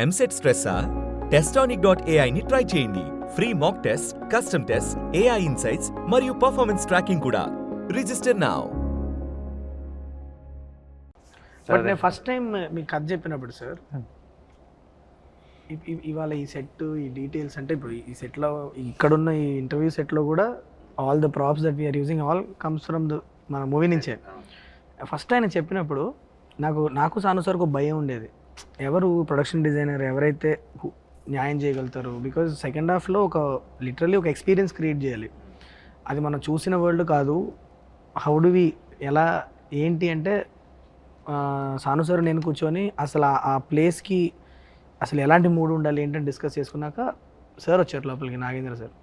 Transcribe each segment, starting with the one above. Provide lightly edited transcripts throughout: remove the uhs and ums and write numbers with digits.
EAMCET స్ట్రెస్సా? Testonic.ai ని try చేయండి. Free mock test, custom test, AI insights మరియు పర్ఫార్మెన్స్ ట్రాకింగ్ కూడా. Register now. బట్ నేను ఫస్ట్ టైం మీకు కథ చెప్పినప్పుడు సార్, ఇవాళ ఈ సెట్, ఈ డీటెయిల్స్ అంటే ఇప్పుడు ఈ సెట్లో, ఇక్కడున్న ఈ ఇంటర్వ్యూ సెట్లో కూడా all the props that we are using all comes from మన మూవీ నుంచే. ఫస్ట్ ఆయన చెప్పినప్పుడు నాకు సాను సార్కు భయం ఉండేది, ఎవరు ప్రొడక్షన్ డిజైనర్ ఎవరైతే న్యాయం చేయగలుగుతారు. బికాజ్ సెకండ్ హాఫ్లో లిటరల్లీ ఒక ఎక్స్పీరియన్స్ క్రియేట్ చేయాలి. అది మనం చూసిన వరల్డ్ కాదు. హౌ డు వి, ఎలా ఏంటి అంటే సాను సార్ నేను కూర్చొని అసలు ఆ ప్లేస్కి అసలు ఎలాంటి మూడ్ ఉండాలి ఏంటని డిస్కస్ చేసుకున్నాక సార్ వచ్చారు లోపలికి, నాగేంద్ర సార్.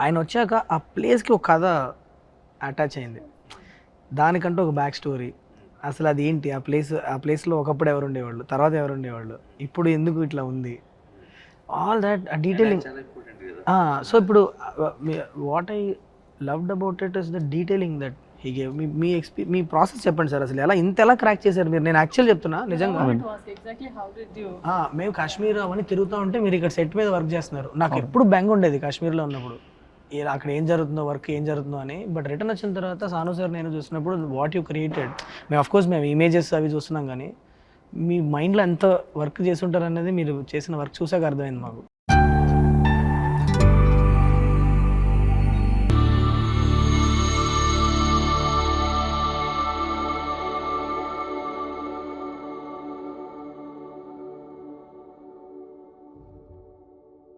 ఆయన వచ్చాక ఆ ప్లేస్కి ఒక కథ అటాచ్ అయింది, దానికంటూ ఒక బ్యాక్ స్టోరీ. అసలు అది ఏంటి, ఆ ప్లేస్లో ఒకప్పుడు ఎవరు ఉండేవాళ్ళు, తర్వాత ఎవరు ఉండేవాళ్ళు, ఇప్పుడు ఎందుకు ఇట్లా ఉంది, ఆల్ దాట్ డీటెయిలింగ్. సో ఇప్పుడు what I loved about it is the detailing that he gave. Me process చెప్పండి సార్, అసలు ఎలా క్రాక్ చేశారు మీరు? నేను యాక్చువల్ చెప్తున్నా నిజంగా, మేము కాశ్మీర్ అవన్నీ తిరుగుతూ ఉంటే మీరు ఇక్కడ సెట్ మీద వర్క్ చేస్తున్నారు. నాకు ఎప్పుడు బెంగ ఉండేది కాశ్మీర్లో ఉన్నప్పుడు, అక్కడ ఏం జరుగుతుందో, వర్క్ ఏం జరుగుతుందో అని. బట్ రిటర్న్ వచ్చిన తర్వాత సాను సార్ నేను చూసినప్పుడు వాట్ యూ క్రియేటెడ్, మేము అఫ్కోర్స్ మేము ఇమేజెస్ అవి చూస్తున్నాం, కానీ మీ మైండ్లో ఎంత వర్క్ చేసి ఉంటారు అనేది మీరు చేసిన వర్క్ చూసాక అర్థమైంది మాకు.